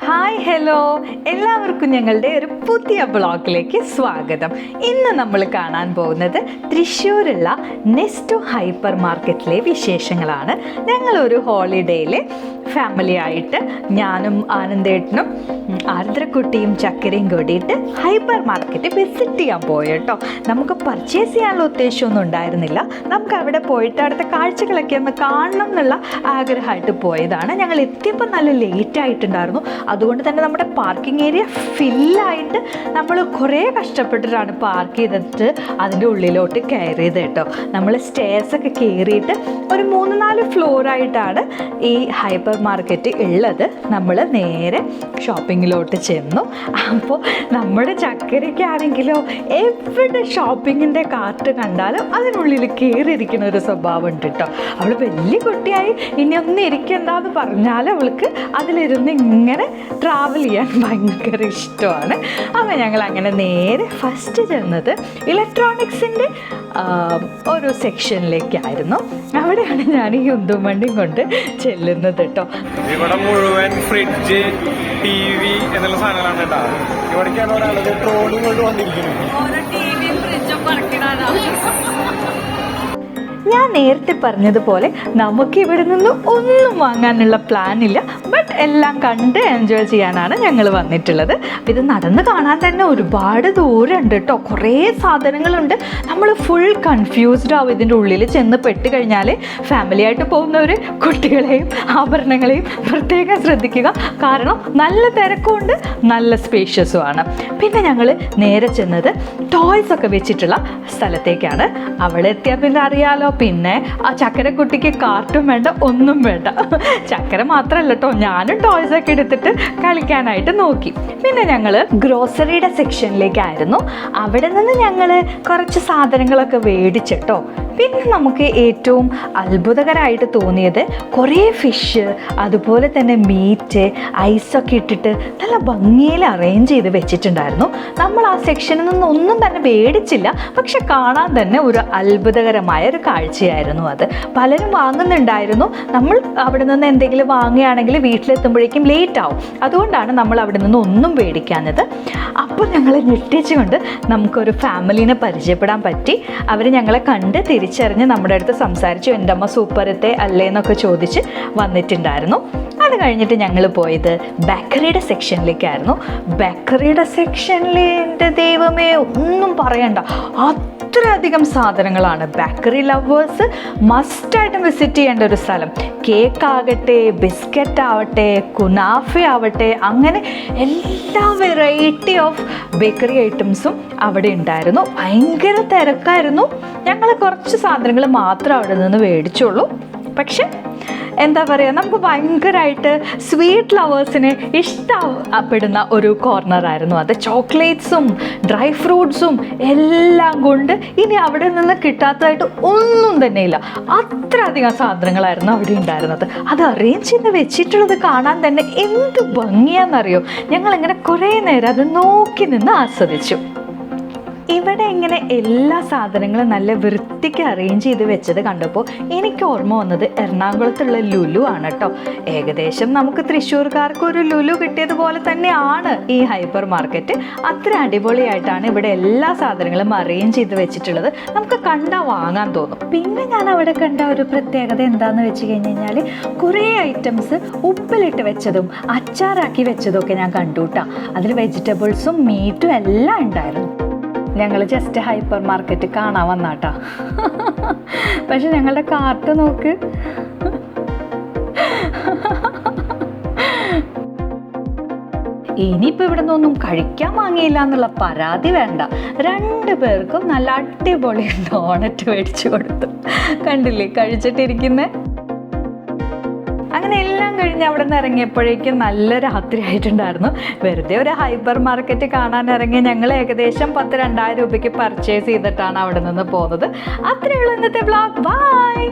Hi hello, എല്ലാവർക്കും ഞങ്ങളുടെ ഒരു പുതിയ ബ്ലോഗിലേക്ക് സ്വാഗതം. ഇന്ന് നമ്മൾ കാണാൻ പോകുന്നത് തൃശ്ശൂരുള്ള നെസ്റ്റോ ഹൈപ്പർ മാർക്കറ്റിലെ വിശേഷങ്ങളാണ്. ഞങ്ങളൊരു ഹോളിഡേയിൽ ഫാമിലി ആയിട്ട് ഞാനും ആനന്ദേട്ടനും ആർദ്രക്കുട്ടിയും ചക്കരയും കൂടിയിട്ട് ഹൈപ്പർ മാർക്കറ്റ് വിസിറ്റ് ചെയ്യാൻ പോയി കേട്ടോ. നമുക്ക് പർച്ചേസ് ചെയ്യാനുള്ള ഉദ്ദേശമൊന്നും ഉണ്ടായിരുന്നില്ല. നമുക്ക് അവിടെ പോയിട്ട് അവിടുത്തെ കാഴ്ചകളൊക്കെ ഒന്ന് കാണണം എന്നുള്ള ആഗ്രഹമായിട്ട് പോയതാണ്. ഞങ്ങൾ എത്തിയപ്പോൾ നല്ല ലേറ്റ് ആയിട്ടുണ്ടായിരുന്നു. അതുകൊണ്ട് തന്നെ നമ്മുടെ പാർക്കിംഗ് ഏരിയ ഫില്ലായിട്ട് നമ്മൾ കുറേ കഷ്ടപ്പെട്ടിട്ടാണ് പാർക്ക് ചെയ്തിട്ട് അതിൻ്റെ ഉള്ളിലോട്ട് കയറിയത് കേട്ടോ. നമ്മൾ സ്റ്റെയർസൊക്കെ കയറിയിട്ട് ഒരു 3-4 ഫ്ലോറായിട്ടാണ് ഈ ഹൈപ്പർ മാർക്കറ്റ് ഉള്ളത്. നമ്മൾ നേരെ ഷോപ്പിങ്ങിലോട്ട് ചെന്നു. അപ്പോൾ നമ്മുടെ ചക്കരയ്ക്കാണെങ്കിലോ എവിടെ ഷോപ്പിങ്ങിൻ്റെ കാർട്ട് കണ്ടാലും അതിനുള്ളിൽ കയറിയിരിക്കുന്ന ഒരു സ്വഭാവം ഉണ്ട് കേട്ടോ. അവൾ വലിയ കുട്ടിയായി ഇനി ഒന്നും ഇരിക്കണ്ടെന്ന് പറഞ്ഞാൽ അവൾക്ക് അതിലിരുന്ന് ഇങ്ങനെ ട്രാവൽ ചെയ്യാൻ ഭയങ്കര ഇഷ്ടമാണ്. അപ്പോൾ ഞങ്ങൾ അങ്ങനെ നേരെ ഫസ്റ്റ് ചെന്നത് ഇലക്ട്രോണിക്സിൻ്റെ ഒരു സെക്ഷനിലേക്കായിരുന്നു. അവിടെയാണ് ഞാൻ ഈ ഉന്തുമണ്ടിയും കൊണ്ട് ചെല്ലുന്നത് കേട്ടോ. ഇവിടെ മുഴുവൻ ഫ്രിഡ്ജ്, TV എന്നുള്ള സാധനങ്ങളാണ് കേട്ടോ. ഇവിടേക്കാണ് ഒരാളത് ട്രോളി കൊണ്ട് വന്നിരിക്കുന്നത്. ഞാൻ നേരത്തെ പറഞ്ഞതുപോലെ നമുക്ക് ഇവിടെ നിന്ന് ഒന്നും വാങ്ങാനുള്ള പ്ലാൻ ഇല്ല. ബട്ട് എല്ലാം കണ്ട് എൻജോയ് ചെയ്യാനാണ് ഞങ്ങൾ വന്നിട്ടുള്ളത്. ഇത് നടന്ന് കാണാൻ തന്നെ ഒരുപാട് ദൂരമുണ്ട് കേട്ടോ. കുറേ സാധനങ്ങളുണ്ട്. നമ്മൾ ഫുൾ കൺഫ്യൂസ്ഡ് ആവും ഇതിൻ്റെ ഉള്ളിൽ ചെന്ന് പെട്ട് കഴിഞ്ഞാൽ. ഫാമിലി ആയിട്ട് പോകുന്നവർ കുട്ടികളെയും ആഭരണങ്ങളെയും പ്രത്യേകം ശ്രദ്ധിക്കുക. കാരണം നല്ല തിരക്കുമുണ്ട്, നല്ല സ്പേഷ്യസുമാണ്. പിന്നെ ഞങ്ങൾ നേരെ ചെന്നത് ടോയ്സ് ഒക്കെ വെച്ചിട്ടുള്ള സ്ഥലത്തേക്കാണ്. അവിടെ എത്തിയാൽ പിന്നെ അറിയാലോ, പിന്നെ ആ ചക്കരക്കുട്ടിക്ക് കാർട്ടും വേണ്ട, ഒന്നും വേണ്ട. ചക്കര മാത്രമല്ല കേട്ടോ, ഞാനും ടോയ്സൊക്കെ എടുത്തിട്ട് കളിക്കാനായിട്ട് നോക്കി. പിന്നെ ഞങ്ങൾ ഗ്രോസറിയുടെ സെക്ഷനിലേക്കായിരുന്നു. അവിടെ നിന്ന് ഞങ്ങൾ കുറച്ച് സാധനങ്ങളൊക്കെ മേടിച്ചിട്ടോ. പിന്നെ നമുക്ക് ഏറ്റവും അത്ഭുതകരമായിട്ട് തോന്നിയത് കുറേ ഫിഷ്, അതുപോലെ തന്നെ മീറ്റ്, ഐസൊക്കെ ഇട്ടിട്ട് നല്ല ഭംഗിയിൽ അറേഞ്ച് ചെയ്ത് വെച്ചിട്ടുണ്ടായിരുന്നു. നമ്മൾ ആ സെക്ഷനിൽ നിന്ന് ഒന്നും തന്നെ മേടിച്ചില്ല, പക്ഷെ കാണാൻ തന്നെ ഒരു അത്ഭുതകരമായ ഒരു കാഴ്ചയായിരുന്നു അത്. പലരും വാങ്ങുന്നുണ്ടായിരുന്നു. നമ്മൾ അവിടെ നിന്ന് എന്തെങ്കിലും വാങ്ങുകയാണെങ്കിൽ വീട്ടിലെത്തുമ്പോഴേക്കും ലേറ്റ് ആവും. അതുകൊണ്ടാണ് നമ്മൾ അവിടെ നിന്ന് ഒന്നും മേടിക്കാഞ്ഞത്. അപ്പോൾ ഞങ്ങളെ ഞെട്ടിച്ചുകൊണ്ട് നമുക്കൊരു ഫാമിലീനെ പരിചയപ്പെടാൻ പറ്റി. അവർ ഞങ്ങളെ കണ്ട് തിരിച്ചറിഞ്ഞ് നമ്മുടെ അടുത്ത് സംസാരിച്ചു. എൻ്റെ അമ്മ സൂപ്പറത്തെ അല്ലേന്നൊക്കെ ചോദിച്ച് വന്നിട്ടുണ്ടായിരുന്നു. അത് കഴിഞ്ഞിട്ട് ഞങ്ങൾ പോയത് ബേക്കറിയുടെ സെക്ഷനിലേക്കായിരുന്നു. ബേക്കറിയുടെ സെക്ഷനിൽ എൻ്റെ ദൈവമേ ഒന്നും പറയണ്ട, അത്രയധികം സാധനങ്ങളാണ്. ബേക്കറി ലവേഴ്സ് മസ്റ്റായിട്ടും വിസിറ്റ് ചെയ്യേണ്ട ഒരു സ്ഥലം. കേക്ക് ആകട്ടെ, ബിസ്ക്കറ്റ് ആവട്ടെ, കുനാഫ ആവട്ടെ, അങ്ങനെ എല്ലാ വെറൈറ്റി ഓഫ് ബേക്കറി ഐറ്റംസും അവിടെ ഉണ്ടായിരുന്നു. ഭയങ്കര തിരക്കായിരുന്നു. ഞങ്ങൾ കുറച്ച് സാധനങ്ങൾ മാത്രം അവിടെ നിന്ന് മേടിച്ചുള്ളൂ. പക്ഷെ എന്താ പറയുക, നമുക്ക് ഭയങ്കരമായിട്ട് സ്വീറ്റ് ലവേഴ്സിന് ഇഷ്ടപ്പെടുന്ന ഒരു കോർണറായിരുന്നു അത്. ചോക്ലേറ്റ്സും ഡ്രൈ ഫ്രൂട്ട്സും എല്ലാം കൊണ്ട് ഇനി അവിടെ നിന്ന് കിട്ടാത്തതായിട്ട് ഒന്നും തന്നെയില്ല. അത്രയധികം സാധനങ്ങളായിരുന്നു അവിടെ ഉണ്ടായിരുന്നത്. അത് അറേഞ്ച് ചെയ്ത് വെച്ചിട്ടുള്ളത് കാണാൻ തന്നെ എന്ത് ഭംഗിയാണെന്നറിയോ. ഞങ്ങളിങ്ങനെ കുറേ നേരം അത് നോക്കി നിന്ന് ആസ്വദിച്ചു. ഇവിടെ ഇങ്ങനെ എല്ലാ സാധനങ്ങളും നല്ല വൃത്തിക്ക് അറേഞ്ച് ചെയ്ത് വെച്ചത് കണ്ടപ്പോൾ എനിക്ക് ഓർമ്മ വന്നത് എറണാകുളത്തുള്ള ലുലു ആണ് കേട്ടോ. ഏകദേശം നമുക്ക് തൃശ്ശൂർക്കാർക്ക് ഒരു ലുലു കിട്ടിയതുപോലെ തന്നെയാണ് ഈ ഹൈപ്പർ മാർക്കറ്റ്. അത്ര അടിപൊളിയായിട്ടാണ് ഇവിടെ എല്ലാ സാധനങ്ങളും അറേഞ്ച് ചെയ്ത് വെച്ചിട്ടുള്ളത്. നമുക്ക് കണ്ടാൽ വാങ്ങാൻ തോന്നും. പിന്നെ ഞാൻ അവിടെ കണ്ട ഒരു പ്രത്യേകത എന്താണെന്ന് വെച്ച് കഴിഞ്ഞാൽ കുറേ ഐറ്റംസ് ഉപ്പിലിട്ട് വെച്ചതും അച്ചാറാക്കി വെച്ചതും ഒക്കെ ഞാൻ കണ്ടു കേട്ടോ. അതിൽ വെജിറ്റബിൾസും മീറ്റും എല്ലാം ഉണ്ടായിരുന്നു. ഞങ്ങൾ ജസ്റ്റ് ഹൈപ്പർ മാർക്കറ്റ് കാണാൻ വന്നാട്ടാ. പക്ഷെ ഞങ്ങളുടെ കാർട്ട് നോക്ക്. ഇനിയിപ്പോൾ ഇവിടെ നിന്നൊന്നും കഴിക്കാൻ വാങ്ങിയില്ല എന്നുള്ള പരാതി വേണ്ട. 2 പേർക്കും നല്ല അടിപൊളി ഡോണറ്റ് മേടിച്ചു കൊടുത്തു. കണ്ടില്ലേ കഴിച്ചിട്ടിരിക്കുന്നത്. അങ്ങനെ എല്ലാം കഴിഞ്ഞ് അവിടെ നിന്ന് ഇറങ്ങിയപ്പോഴേക്കും നല്ല രാത്രി ആയിട്ടുണ്ടായിരുന്നു. വെറുതെ ഒരു ഹൈപ്പർ മാർക്കറ്റ് കാണാൻ ഇറങ്ങി ഞങ്ങൾ ഏകദേശം 10,000-2,000 രൂപയ്ക്ക് പർച്ചേസ് ചെയ്തിട്ടാണ് അവിടെ നിന്ന് പോകുന്നത്. അത്രയേ ഉള്ളൂ ഇന്നത്തെ വ്ലോഗ്. ബൈ.